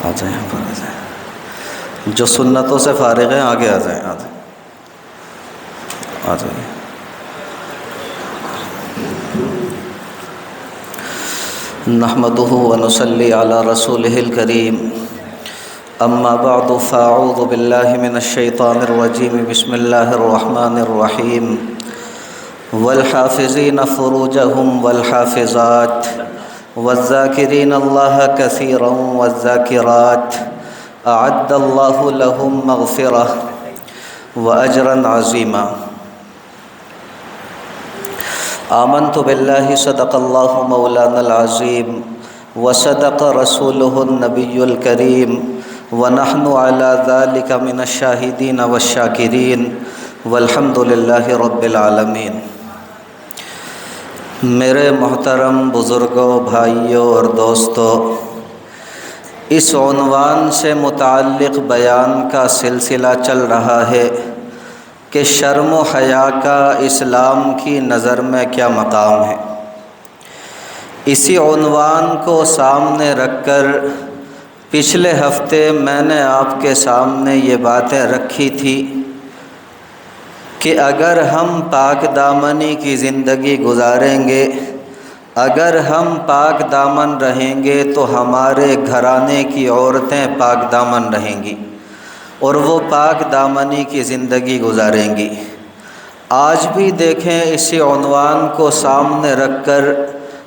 آ جائیں یہاں پر، آ جائیں۔ جو سنتوں سے فارغ ہیں آگے آ جائیں، آ جائیں، آ جائیں۔ نحمدہ ونصلی علی رسولہ الکریم، اما بعد فاعوذ باللہ من الشیطان الرجیم، بسم اللہ الرحمن الرحیم۔ والحافظین فروجہم والحافظات والذاکرین اللہ کثیرا والذاکرات اعد اللہ لہم مغفرہ واجرا عظیما۔ آمنت باللہ صدق اللہ مولانا العظیم وصدق رسولہ النبی الکریم ونحن علی ذلک من الشاہدین والشاکرین والحمد للہ رب العالمین۔ میرے محترم بزرگوں، بھائیوں اور دوستوں، اس عنوان سے متعلق بیان کا سلسلہ چل رہا ہے کہ شرم و حیا کا اسلام کی نظر میں کیا مقام ہے۔ اسی عنوان کو سامنے رکھ کر پچھلے ہفتے میں نے آپ کے سامنے یہ باتیں رکھی تھی کہ اگر ہم پاک دامنی کی زندگی گزاریں گے، اگر ہم پاک دامن رہیں گے تو ہمارے گھرانے کی عورتیں پاک دامن رہیں گی اور وہ پاک دامنی کی زندگی گزاریں گی۔ آج بھی دیکھیں، اسی عنوان کو سامنے رکھ کر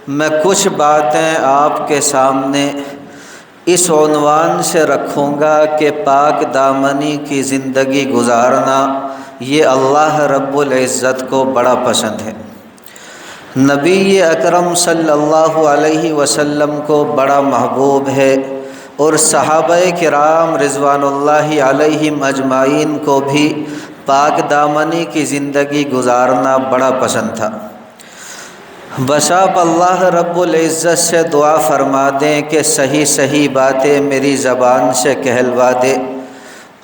میں کچھ باتیں آپ کے سامنے اس عنوان سے رکھوں گا کہ پاک دامنی کی زندگی گزارنا یہ اللہ رب العزت کو بڑا پسند ہے، نبی اکرم صلی اللہ علیہ وسلم کو بڑا محبوب ہے، اور صحابہ کرام رضوان اللہ علیہم اجمعین کو بھی پاک دامنی کی زندگی گزارنا بڑا پسند تھا۔ بس آپ اللہ رب العزت سے دعا فرما دیں کہ صحیح صحیح باتیں میری زبان سے کہلوا دے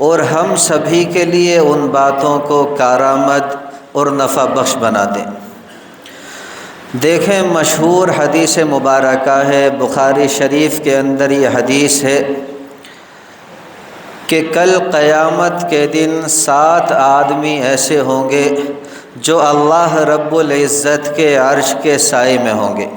اور ہم سبھی کے لیے ان باتوں کو کارآمد اور نفع بخش بنا دیں۔ دیکھیں، مشہور حدیث مبارکہ ہے، بخاری شریف کے اندر یہ حدیث ہے کہ کل قیامت کے دن 7 آدمی ایسے ہوں گے جو اللہ رب العزت کے عرش کے سائے میں ہوں گے۔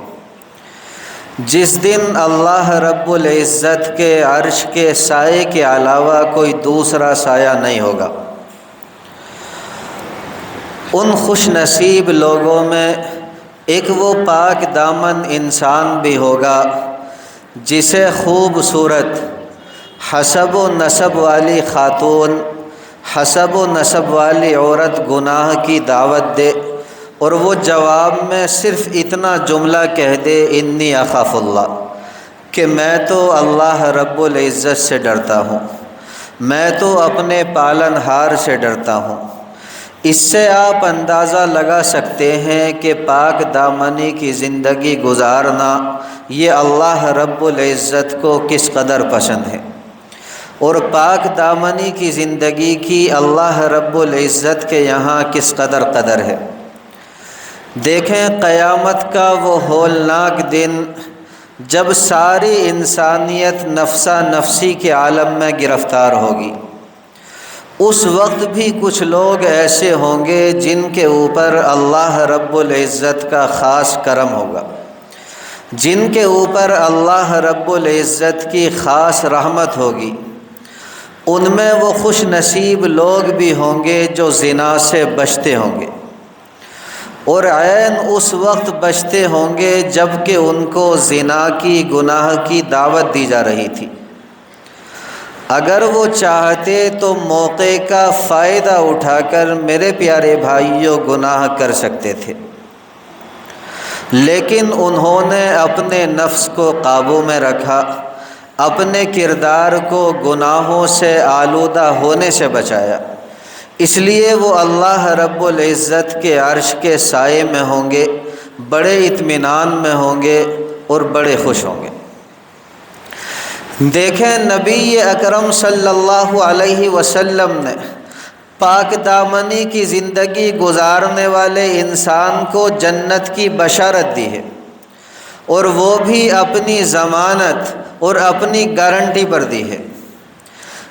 جس دن اللہ رب العزت کے عرش کے سائے کے علاوہ کوئی دوسرا سایہ نہیں ہوگا۔ ان خوش نصیب لوگوں میں ایک وہ پاک دامن انسان بھی ہوگا جسے خوبصورت حسب و نسب والی خاتون، حسب و نسب والی عورت گناہ کی دعوت دے اور وہ جواب میں صرف اتنا جملہ کہہ دے، انی اخاف اللہ، کہ میں تو اللہ رب العزت سے ڈرتا ہوں، میں تو اپنے پالن ہار سے ڈرتا ہوں۔ اس سے آپ اندازہ لگا سکتے ہیں کہ پاک دامنی کی زندگی گزارنا یہ اللہ رب العزت کو کس قدر پسند ہے، اور پاک دامنی کی زندگی کی اللہ رب العزت کے یہاں کس قدر قدر ہے۔ دیکھیں، قیامت کا وہ ہولناک دن جب ساری انسانیت نفسا نفسی کے عالم میں گرفتار ہوگی، اس وقت بھی کچھ لوگ ایسے ہوں گے جن کے اوپر اللہ رب العزت کا خاص کرم ہوگا، جن کے اوپر اللہ رب العزت کی خاص رحمت ہوگی۔ ان میں وہ خوش نصیب لوگ بھی ہوں گے جو زنا سے بچتے ہوں گے، اور عین اس وقت بچتے ہوں گے جب کہ ان کو زنا کی، گناہ کی دعوت دی جا رہی تھی۔ اگر وہ چاہتے تو موقع کا فائدہ اٹھا کر میرے پیارے بھائیوں گناہ کر سکتے تھے، لیکن انہوں نے اپنے نفس کو قابو میں رکھا، اپنے کردار کو گناہوں سے آلودہ ہونے سے بچایا، اس لیے وہ اللہ رب العزت کے عرش کے سائے میں ہوں گے، بڑے اطمینان میں ہوں گے اور بڑے خوش ہوں گے۔ دیکھیں، نبی اکرم صلی اللہ علیہ وسلم نے پاک دامنی کی زندگی گزارنے والے انسان کو جنت کی بشارت دی ہے، اور وہ بھی اپنی ضمانت اور اپنی گارنٹی پر دی ہے۔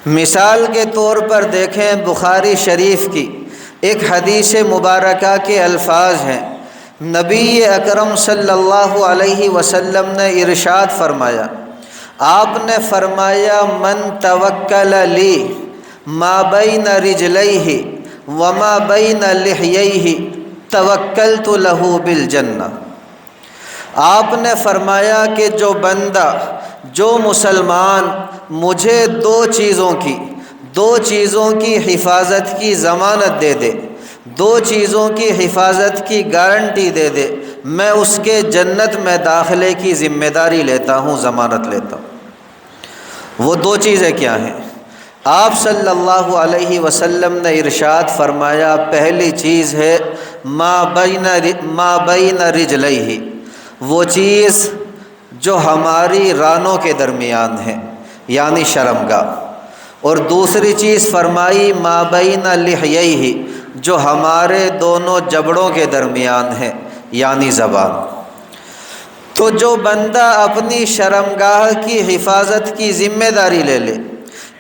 مثال کے طور پر دیکھیں بخاری شریف کی ایک حدیث مبارکہ کے الفاظ ہیں۔ نبی اکرم صلی اللہ علیہ وسلم نے ارشاد فرمایا، آپ نے فرمایا من توکل لی ما بین رجلیہ وما بین لحییہ توکلت لہ بالجنہ۔ آپ نے فرمایا کہ جو بندہ، جو مسلمان مجھے دو چیزوں کی حفاظت کی ضمانت دے دے، دو چیزوں کی حفاظت کی گارنٹی دے دے، میں اس کے جنت میں داخلے کی ذمہ داری لیتا ہوں، ضمانت لیتا ہوں۔ وہ دو چیزیں کیا ہیں؟ آپ صلی اللہ علیہ وسلم نے ارشاد فرمایا، پہلی چیز ہے ما بین رجلیہ، وہ چیز جو ہماری رانوں کے درمیان ہے یعنی شرمگاہ، اور دوسری چیز فرمائی ما بین لحییہ، جو ہمارے دونوں جبڑوں کے درمیان ہے یعنی زبان۔ تو جو بندہ اپنی شرمگاہ کی حفاظت کی ذمہ داری لے لے،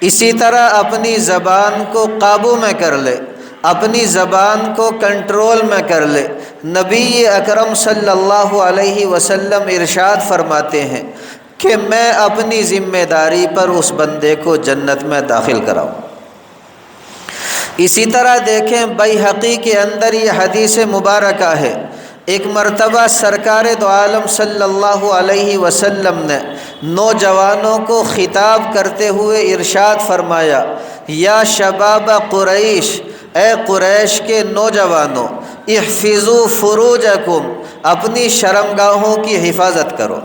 اسی طرح اپنی زبان کو قابو میں کر لے، اپنی زبان کو کنٹرول میں کر لے، نبی اکرم صلی اللہ علیہ وسلم ارشاد فرماتے ہیں کہ میں اپنی ذمہ داری پر اس بندے کو جنت میں داخل کراؤں۔ اسی طرح دیکھیں بیہقی کے اندر یہ حدیث مبارکہ ہے، ایک مرتبہ سرکار دو عالم صلی اللہ علیہ وسلم نے نوجوانوں کو خطاب کرتے ہوئے ارشاد فرمایا، یا شباب قریش، اے قریش کے نوجوانوں، احفظوا فروجکم، اپنی شرمگاہوں کی حفاظت کرو۔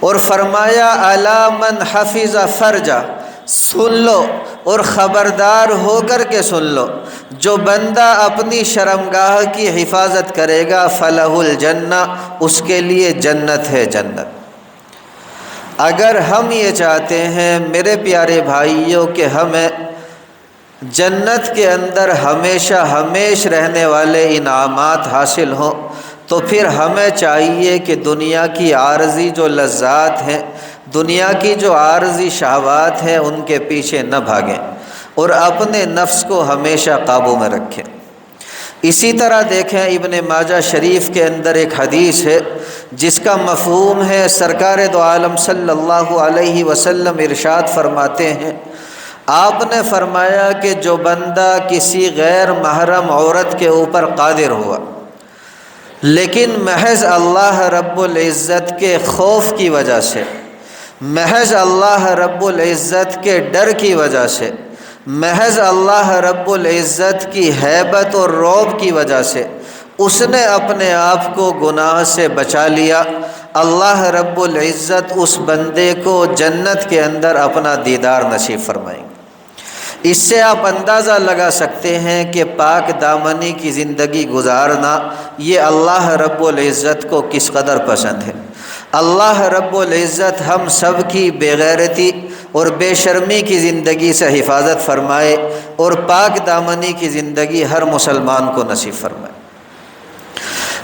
اور فرمایا الا من حفظ فرجہ، سن لو اور خبردار ہو کر کے سن لو، جو بندہ اپنی شرمگاہ کی حفاظت کرے گا فلہ الجنہ، اس کے لیے جنت ہے، جنت۔ اگر ہم یہ چاہتے ہیں میرے پیارے بھائیوں کہ ہمیں جنت کے اندر ہمیشہ ہمیش رہنے والے انعامات حاصل ہوں، تو پھر ہمیں چاہیے کہ دنیا کی عارضی جو لذات ہیں، دنیا کی جو عارضی شہوات ہیں، ان کے پیچھے نہ بھاگیں اور اپنے نفس کو ہمیشہ قابو میں رکھیں۔ اسی طرح دیکھیں ابن ماجہ شریف کے اندر ایک حدیث ہے جس کا مفہوم ہے، سرکار دو عالم صلی اللہ علیہ وسلم ارشاد فرماتے ہیں، آپ نے فرمایا کہ جو بندہ کسی غیر محرم عورت کے اوپر قادر ہوا، لیکن محض اللہ رب العزت کے خوف کی وجہ سے، محض اللہ رب العزت کے ڈر کی وجہ سے، محض اللہ رب العزت کی ہیبت اور رعب کی وجہ سے اس نے اپنے آپ کو گناہ سے بچا لیا، اللہ رب العزت اس بندے کو جنت کے اندر اپنا دیدار نصیب فرمائیں گے۔ اس سے آپ اندازہ لگا سکتے ہیں کہ پاک دامنی کی زندگی گزارنا یہ اللہ رب العزت کو کس قدر پسند ہے۔ اللہ رب العزت ہم سب کی بے غیرتی اور بے شرمی کی زندگی سے حفاظت فرمائے اور پاک دامنی کی زندگی ہر مسلمان کو نصیب فرمائے۔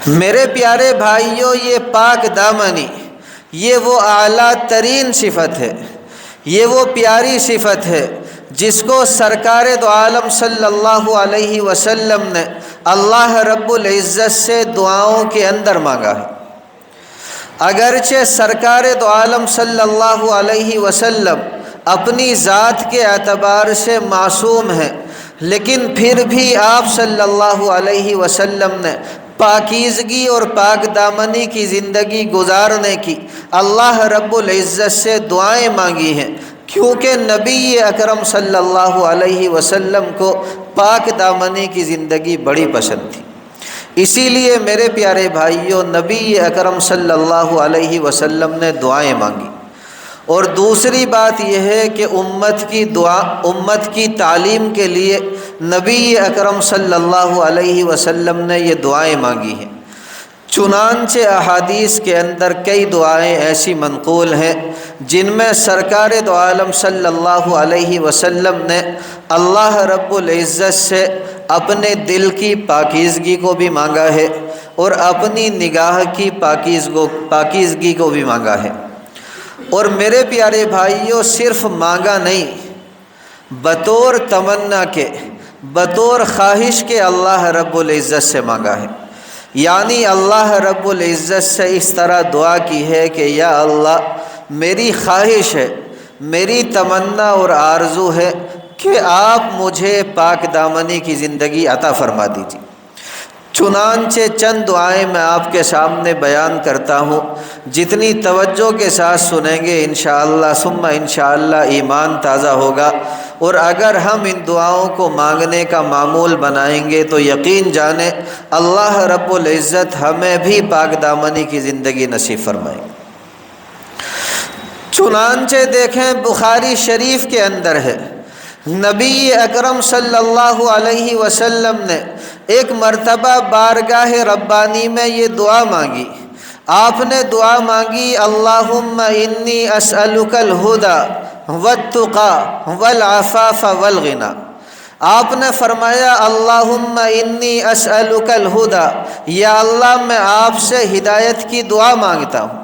میرے پیارے بھائیوں، یہ پاک دامنی یہ وہ اعلیٰ ترین صفت ہے، یہ وہ پیاری صفت ہے جس کو سرکار دو عالم صلی اللہ علیہ وسلم نے اللہ رب العزت سے دعاؤں کے اندر مانگا ہے۔ اگرچہ سرکار دو عالم صلی اللہ علیہ وسلم اپنی ذات کے اعتبار سے معصوم ہیں، لیکن پھر بھی آپ صلی اللہ علیہ وسلم نے پاکیزگی اور پاک دامنی کی زندگی گزارنے کی اللہ رب العزت سے دعائیں مانگی ہیں، کیونکہ نبی اکرم صلی اللہ علیہ وسلم کو پاک دامنی کی زندگی بڑی پسند تھی۔ اسی لیے میرے پیارے بھائیوں، نبی اکرم صلی اللہ علیہ وسلم نے دعائیں مانگی۔ اور دوسری بات یہ ہے کہ امت کی دعا، امت کی تعلیم کے لیے نبی اکرم صلی اللہ علیہ وسلم نے یہ دعائیں مانگی ہیں۔ چنانچہ احادیث کے اندر کئی دعائیں ایسی منقول ہیں جن میں سرکار دو عالم صلی اللہ علیہ وسلم نے اللہ رب العزت سے اپنے دل کی پاکیزگی کو بھی مانگا ہے اور اپنی نگاہ کی پاکیزگی کو بھی مانگا ہے۔ اور میرے پیارے بھائیوں، صرف مانگا نہیں، بطور تمنا کے، بطور خواہش کے اللہ رب العزت سے مانگا ہے۔ یعنی اللہ رب العزت سے اس طرح دعا کی ہے کہ یا اللہ، میری خواہش ہے، میری تمنا اور آرزو ہے کہ آپ مجھے پاک دامنی کی زندگی عطا فرما دیجیے۔ چنانچہ چند دعائیں میں آپ کے سامنے بیان کرتا ہوں، جتنی توجہ کے ساتھ سنیں گے انشاءاللہ ثم انشاءاللہ ایمان تازہ ہوگا، اور اگر ہم ان دعاؤں کو مانگنے کا معمول بنائیں گے تو یقین جانیں اللہ رب العزت ہمیں بھی پاک دامنی کی زندگی نصیب فرمائیں گے۔ چنانچہ دیکھیں بخاری شریف کے اندر ہے، نبی اکرم صلی اللہ علیہ وسلم نے ایک مرتبہ بارگاہ ربانی میں یہ دعا مانگی۔ آپ نے دعا مانگی، اللہم انی اسألک الہدی والتقی والعفاف والغنی۔ آپ نے فرمایا اللہم انی اسألک الہدی، یا اللہ میں آپ سے ہدایت کی دعا مانگتا ہوں،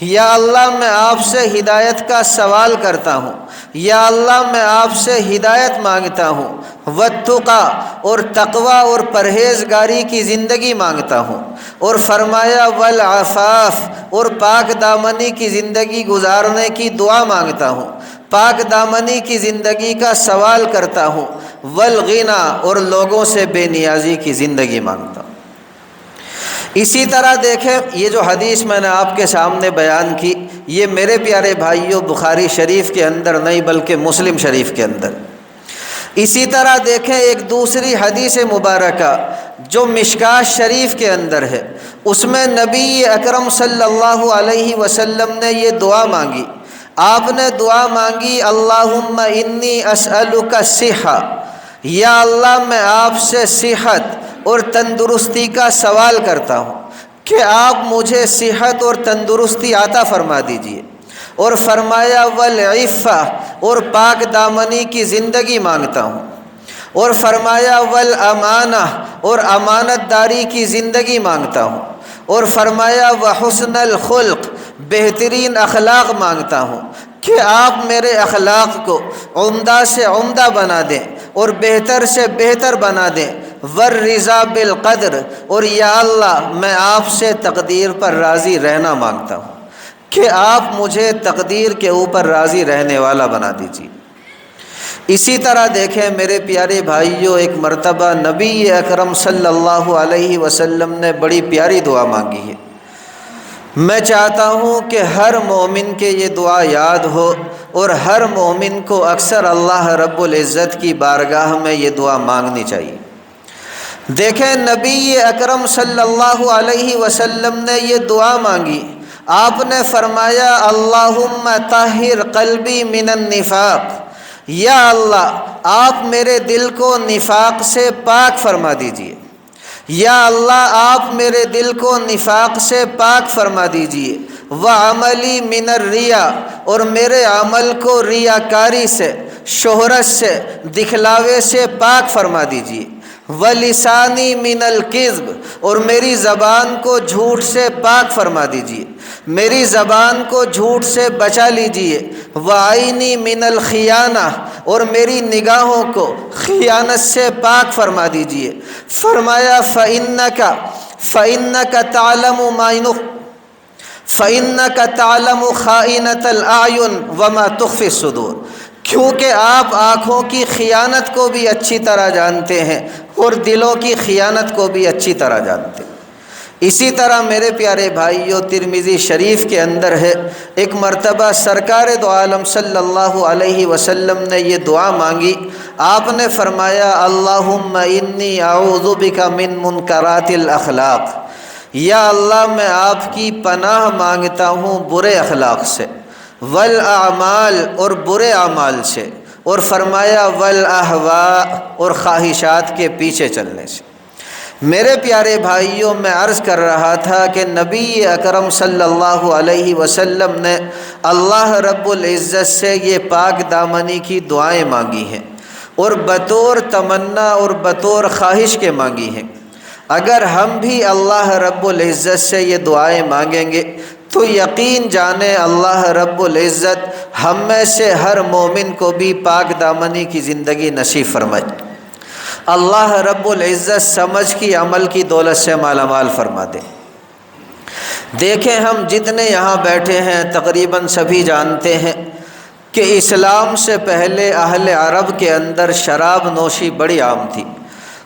یا اللہ میں آپ سے ہدایت کا سوال کرتا ہوں، یا اللہ میں آپ سے ہدایت مانگتا ہوں، والتقی اور تقوی اور پرہیزگاری کی زندگی مانگتا ہوں، اور فرمایا والعفاف اور پاک دامنی کی زندگی گزارنے کی دعا مانگتا ہوں، پاک دامنی کی زندگی کا سوال کرتا ہوں، والغنی اور لوگوں سے بے نیازی کی زندگی مانگتا ہوں۔ اسی طرح دیکھیں یہ جو حدیث میں نے آپ کے سامنے بیان کی، یہ میرے پیارے بھائیوں بخاری شریف کے اندر نہیں بلکہ مسلم شریف کے اندر۔ اسی طرح دیکھیں ایک دوسری حدیث مبارکہ جو مشکاۃ شریف کے اندر ہے، اس میں نبی اکرم صلی اللہ علیہ وسلم نے یہ دعا مانگی۔ آپ نے دعا مانگی اللہم انی اسألک الصحہ، یا اللہ میں آپ سے صحت اور تندرستی کا سوال کرتا ہوں کہ آپ مجھے صحت اور تندرستی عطا فرما دیجیے، اور فرمایا والعفہ اور پاک دامنی کی زندگی مانگتا ہوں، اور فرمایا والامانہ اور امانت داری کی زندگی مانگتا ہوں، اور فرمایا وحسن الخلق بہترین اخلاق مانگتا ہوں کہ آپ میرے اخلاق کو عمدہ سے عمدہ بنا دیں اور بہتر سے بہتر بنا دیں، والرضا بالقدر اور یا اللہ میں آپ سے تقدیر پر راضی رہنا مانگتا ہوں کہ آپ مجھے تقدیر کے اوپر راضی رہنے والا بنا دیجیے۔ اسی طرح دیکھیں میرے پیارے بھائیوں، ایک مرتبہ نبی اکرم صلی اللہ علیہ وسلم نے بڑی پیاری دعا مانگی ہے۔ میں چاہتا ہوں کہ ہر مومن کے یہ دعا یاد ہو، اور ہر مومن کو اکثر اللہ رب العزت کی بارگاہ میں یہ دعا مانگنی چاہیے۔ دیکھیں نبی اکرم صلی اللہ علیہ وسلم نے یہ دعا مانگی، آپ نے فرمایا اللہم طہر قلبی من النفاق، یا اللہ آپ میرے دل کو نفاق سے پاک فرما دیجیے، یا اللہ آپ میرے دل کو نفاق سے پاک فرما دیجیے، وعملی من الریا اور میرے عمل کو ریاکاری سے، شہرت سے، دکھلاوے سے پاک فرما دیجیے، وَلِسَانِي مِنَ الْكِذْبِ اور میری زبان کو جھوٹ سے پاک فرما دیجیے، میری زبان کو جھوٹ سے بچا لیجیے، وَعَيْنِي مِنَ الْخِيَانَةِ اور میری نگاہوں کو خیانت سے پاک فرما دیجیے۔ فرمایا فَإِنَّكَ تَعْلَمُ مَا فَإِنَّكَ تَعْلَمُ خَائِنَةَ الْأَعْيُنِ وَمَا تُخْفِي الصُّدُورُ، کیونکہ آپ آنکھوں کی خیانت کو بھی اچھی طرح جانتے ہیں اور دلوں کی خیانت کو بھی اچھی طرح جانتے ہیں۔ اسی طرح میرے پیارے بھائیوں ترمذی شریف کے اندر ہے، ایک مرتبہ سرکار دو عالم صلی اللہ علیہ وسلم نے یہ دعا مانگی۔ آپ نے فرمایا اللہم انی اعوذ بک من منکرات الاخلاق، یا اللہ میں آپ کی پناہ مانگتا ہوں برے اخلاق سے، والاعمال اور برے اعمال سے، اور فرمایا والاہواء اور خواہشات کے پیچھے چلنے سے۔ میرے پیارے بھائیوں میں عرض کر رہا تھا کہ نبی اکرم صلی اللہ علیہ وسلم نے اللہ رب العزت سے یہ پاک دامنی کی دعائیں مانگی ہیں، اور بطور تمنا اور بطور خواہش کے مانگی ہیں۔ اگر ہم بھی اللہ رب العزت سے یہ دعائیں مانگیں گے تو یقین جانیں اللہ رب العزت ہم میں سے ہر مومن کو بھی پاک دامنی کی زندگی نصیب فرمائے۔ اللہ رب العزت سمجھ کی عمل کی دولت سے مالا مال فرما دے۔ دیکھیں ہم جتنے یہاں بیٹھے ہیں تقریباً سبھی جانتے ہیں کہ اسلام سے پہلے اہل عرب کے اندر شراب نوشی بڑی عام تھی،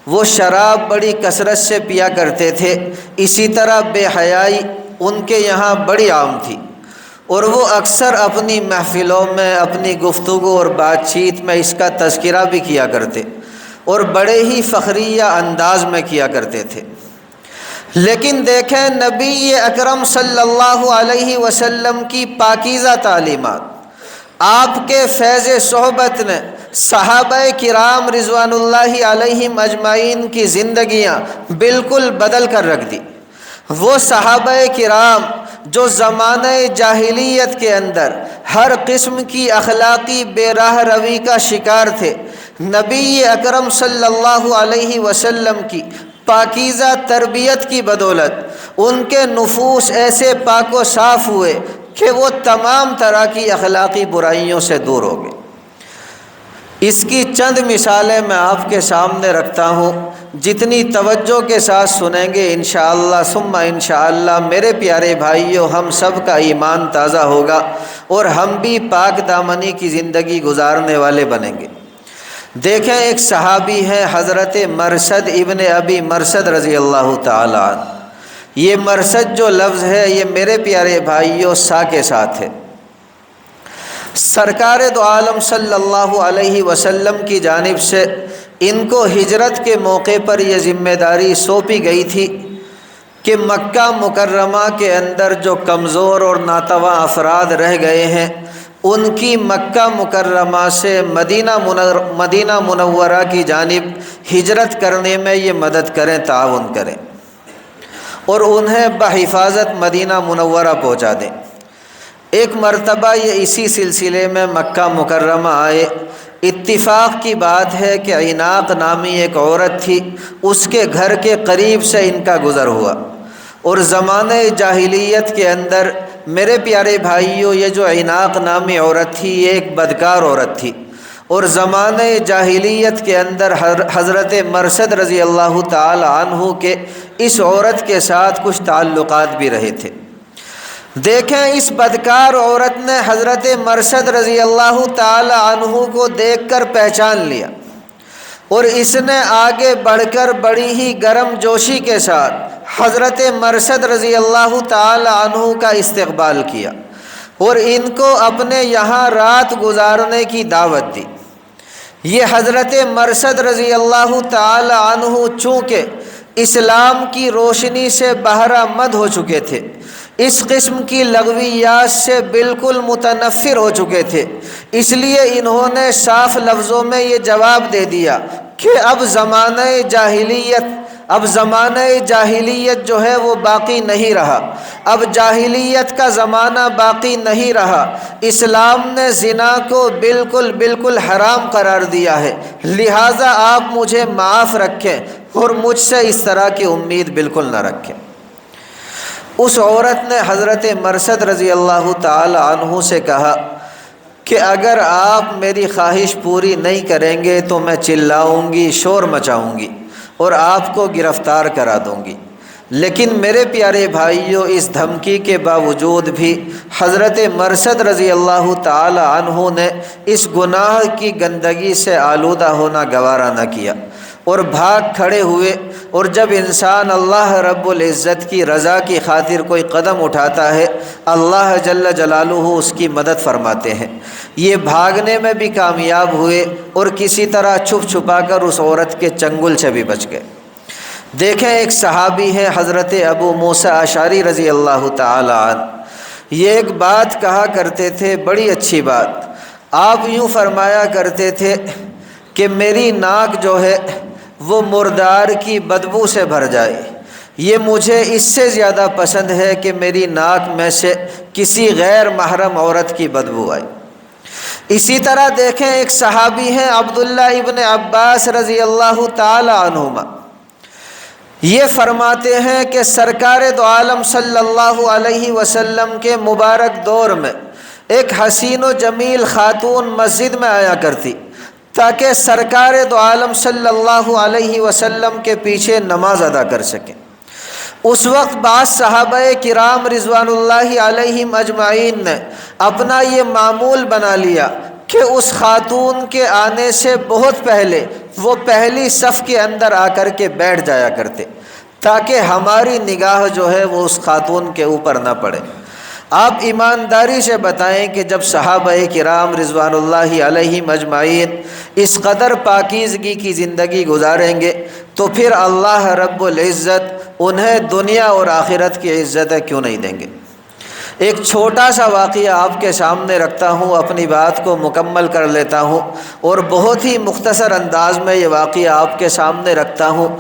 وہ شراب بڑی کثرت سے پیا کرتے تھے، اسی طرح بے حیائی ان کے یہاں بڑی عام تھی، اور وہ اکثر اپنی محفلوں میں اپنی گفتگو اور بات چیت میں اس کا تذکرہ بھی کیا کرتے اور بڑے ہی فخریہ انداز میں کیا کرتے تھے۔ لیکن دیکھیں نبی اکرم صلی اللہ علیہ وسلم کی پاکیزہ تعلیمات، آپ کے فیض صحبت نے صحابہ کرام رضوان اللہ علیہم اجمعین کی زندگیاں بالکل بدل کر رکھ دی۔ وہ صحابہ کرام جو زمانہ جاہلیت کے اندر ہر قسم کی اخلاقی بے راہ روی کا شکار تھے، نبی اکرم صلی اللہ علیہ وسلم کی پاکیزہ تربیت کی بدولت ان کے نفوس ایسے پاک و صاف ہوئے کہ وہ تمام طرح کی اخلاقی برائیوں سے دور ہو گئے۔ اس کی چند مثالیں میں آپ کے سامنے رکھتا ہوں، جتنی توجہ کے ساتھ سنیں گے انشاءاللہ ثم انشاءاللہ میرے پیارے بھائیوں ہم سب کا ایمان تازہ ہوگا اور ہم بھی پاک دامنی کی زندگی گزارنے والے بنیں گے۔ دیکھیں ایک صحابی ہے حضرت مرثد ابن ابی مرثد رضی اللہ تعالی عنہ۔ یہ مرثد جو لفظ ہے یہ میرے پیارے بھائیوں سا کے ساتھ ہے۔ سرکار دو عالم صلی اللہ علیہ وسلم کی جانب سے ان کو ہجرت کے موقع پر یہ ذمہ داری سونپی گئی تھی کہ مکہ مکرمہ کے اندر جو کمزور اور ناتواں افراد رہ گئے ہیں ان کی مکہ مکرمہ سے مدینہ منورہ کی جانب ہجرت کرنے میں یہ مدد کریں، تعاون کریں اور انہیں بحفاظت مدینہ منورہ پہنچا دیں۔ ایک مرتبہ یہ اسی سلسلے میں مکہ مکرمہ آئے۔ اتفاق کی بات ہے کہ عناق نامی ایک عورت تھی، اس کے گھر کے قریب سے ان کا گزر ہوا، اور زمانہ جاہلیت کے اندر میرے پیارے بھائیوں یہ جو عناق نامی عورت تھی یہ ایک بدکار عورت تھی، اور زمانہ جاہلیت کے اندر حضرت مرثد رضی اللہ تعالی عنہ کے اس عورت کے ساتھ کچھ تعلقات بھی رہے تھے۔ دیکھیں اس بدکار عورت نے حضرت مرثد رضی اللہ تعالی عنہ کو دیکھ کر پہچان لیا، اور اس نے آگے بڑھ کر بڑی ہی گرم جوشی کے ساتھ حضرت مرثد رضی اللہ تعالی عنہ کا استقبال کیا اور ان کو اپنے یہاں رات گزارنے کی دعوت دی۔ یہ حضرت مرثد رضی اللہ تعالی عنہ چونکہ اسلام کی روشنی سے بہرہ مند ہو چکے تھے، اس قسم کی لغویات سے بالکل متنفر ہو چکے تھے، اس لیے انہوں نے صاف لفظوں میں یہ جواب دے دیا کہ اب زمانہ جاہلیت جو ہے وہ باقی نہیں رہا، اب جاہلیت کا زمانہ باقی نہیں رہا، اسلام نے زنا کو بالکل حرام قرار دیا ہے، لہٰذا آپ مجھے معاف رکھیں اور مجھ سے اس طرح کی امید بالکل نہ رکھیں۔ اس عورت نے حضرت مرثد رضی اللہ تعالی عنہ سے کہا کہ اگر آپ میری خواہش پوری نہیں کریں گے تو میں چلاؤں گی، شور مچاؤں گی اور آپ کو گرفتار کرا دوں گی۔ لیکن میرے پیارے بھائیوں اس دھمکی کے باوجود بھی حضرت مرثد رضی اللہ تعالی عنہ نے اس گناہ کی گندگی سے آلودہ ہونا گوارا نہ کیا اور بھاگ کھڑے ہوئے۔ اور جب انسان اللہ رب العزت کی رضا کی خاطر کوئی قدم اٹھاتا ہے اللہ جل جلالہ اس کی مدد فرماتے ہیں۔ یہ بھاگنے میں بھی کامیاب ہوئے اور کسی طرح چھپ چھپا کر اس عورت کے چنگل سے بھی بچ گئے۔ دیکھیں ایک صحابی ہے حضرت ابو موسیٰ اشعری رضی اللہ تعالی عنہ، یہ ایک بات کہا کرتے تھے، بڑی اچھی بات۔ آپ یوں فرمایا کرتے تھے کہ میری ناک جو ہے وہ مردار کی بدبو سے بھر جائے، یہ مجھے اس سے زیادہ پسند ہے کہ میری ناک میں سے کسی غیر محرم عورت کی بدبو آئے۔ اسی طرح دیکھیں ایک صحابی ہیں عبداللہ ابن عباس رضی اللہ تعالی عنہما، یہ فرماتے ہیں کہ سرکار دو عالم صلی اللہ علیہ وسلم کے مبارک دور میں ایک حسین و جمیل خاتون مسجد میں آیا کرتی تاکہ سرکار دو عالم صلی اللہ علیہ وسلم کے پیچھے نماز ادا کر سکیں۔ اس وقت بعض صحابہ کرام رضوان اللہ علیہم اجمعین نے اپنا یہ معمول بنا لیا کہ اس خاتون کے آنے سے بہت پہلے وہ پہلی صف کے اندر آ کر کے بیٹھ جایا کرتے تاکہ ہماری نگاہ جو ہے وہ اس خاتون کے اوپر نہ پڑے۔ آپ ایمانداری سے بتائیں کہ جب صحابہ کرام رضوان اللہ علیہم اجمعین اس قدر پاکیزگی کی زندگی گزاریں گے تو پھر اللہ رب العزت انہیں دنیا اور آخرت کی عزتیں کیوں نہیں دیں گے؟ ایک چھوٹا سا واقعہ آپ کے سامنے رکھتا ہوں، اپنی بات کو مکمل کر لیتا ہوں اور بہت ہی مختصر انداز میں یہ واقعہ آپ کے سامنے رکھتا ہوں۔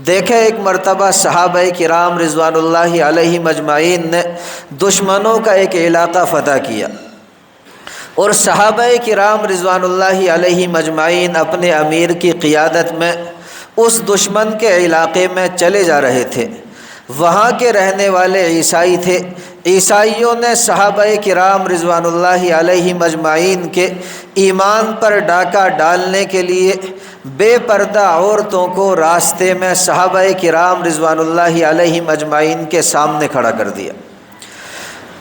دیکھیں، ایک مرتبہ صحابہ کرام رضوان اللہ علیہم اجمعین نے دشمنوں کا ایک علاقہ فتح کیا اور صحابہ کرام رضوان اللہ علیہم اجمعین اپنے امیر کی قیادت میں اس دشمن کے علاقے میں چلے جا رہے تھے۔ وہاں کے رہنے والے عیسائی تھے۔ عیسائیوں نے صحابہ کرام رضوان اللہ علیہم اجمعین کے ایمان پر ڈاکہ ڈالنے کے لیے بے پردہ عورتوں کو راستے میں صحابہ کرام رضوان اللہ علیہم اجمعین کے سامنے کھڑا کر دیا۔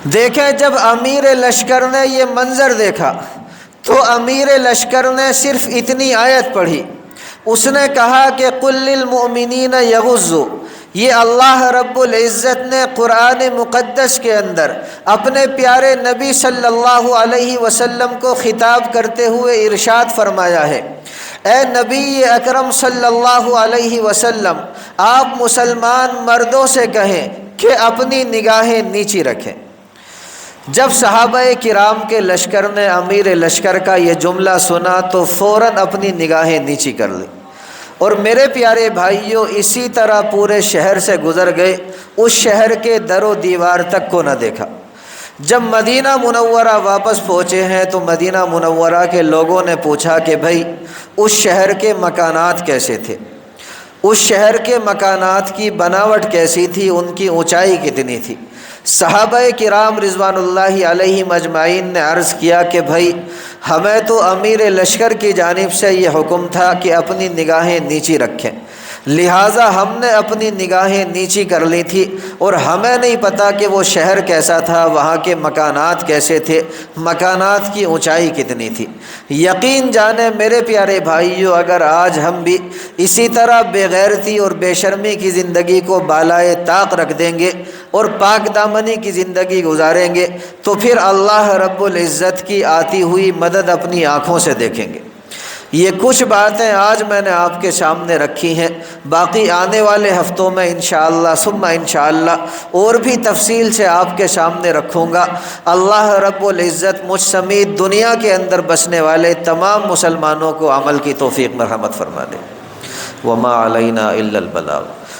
دیکھیں، جب امیر لشکر نے یہ منظر دیکھا تو امیر لشکر نے صرف اتنی آیت پڑھی، اس نے کہا کہ قل للمؤمنین یغضوا۔ یہ اللہ رب العزت نے قرآن مقدس کے اندر اپنے پیارے نبی صلی اللہ علیہ وسلم کو خطاب کرتے ہوئے ارشاد فرمایا ہے، اے نبی اکرم صلی اللہ علیہ وسلم، آپ مسلمان مردوں سے کہیں کہ اپنی نگاہیں نیچی رکھیں۔ جب صحابہ کرام کے لشکر نے امیر لشکر کا یہ جملہ سنا تو فوراً اپنی نگاہیں نیچی کر لیں اور میرے پیارے بھائیوں اسی طرح پورے شہر سے گزر گئے، اس شہر کے در و دیوار تک کو نہ دیکھا۔ جب مدینہ منورہ واپس پہنچے ہیں تو مدینہ منورہ کے لوگوں نے پوچھا کہ بھائی اس شہر کے مکانات کیسے تھے، اس شہر کے مکانات کی بناوٹ کیسی تھی، ان کی اونچائی کتنی تھی؟ صحابہ کرام رضوان اللہ علیہم اجمعین نے عرض کیا کہ بھائی ہمیں تو امیر لشکر کی جانب سے یہ حکم تھا کہ اپنی نگاہیں نیچی رکھیں، لہٰذا ہم نے اپنی نگاہیں نیچی کر لی تھی اور ہمیں نہیں پتہ کہ وہ شہر کیسا تھا، وہاں کے مکانات کیسے تھے، مکانات کی اونچائی کتنی تھی۔ یقین جانیں میرے پیارے بھائیوں، اگر آج ہم بھی اسی طرح بے غیرتی اور بے شرمی کی زندگی کو بالائے طاق رکھ دیں گے اور پاک دامنی کی زندگی گزاریں گے تو پھر اللہ رب العزت کی آتی ہوئی مدد اپنی آنکھوں سے دیکھیں گے۔ یہ کچھ باتیں آج میں نے آپ کے سامنے رکھی ہیں، باقی آنے والے ہفتوں میں انشاءاللہ ثم انشاءاللہ اور بھی تفصیل سے آپ کے سامنے رکھوں گا۔ اللہ رب العزت مجھ سمیت دنیا کے اندر بسنے والے تمام مسلمانوں کو عمل کی توفیق مرحمت فرما دے۔ وما علینا الا البلاغ۔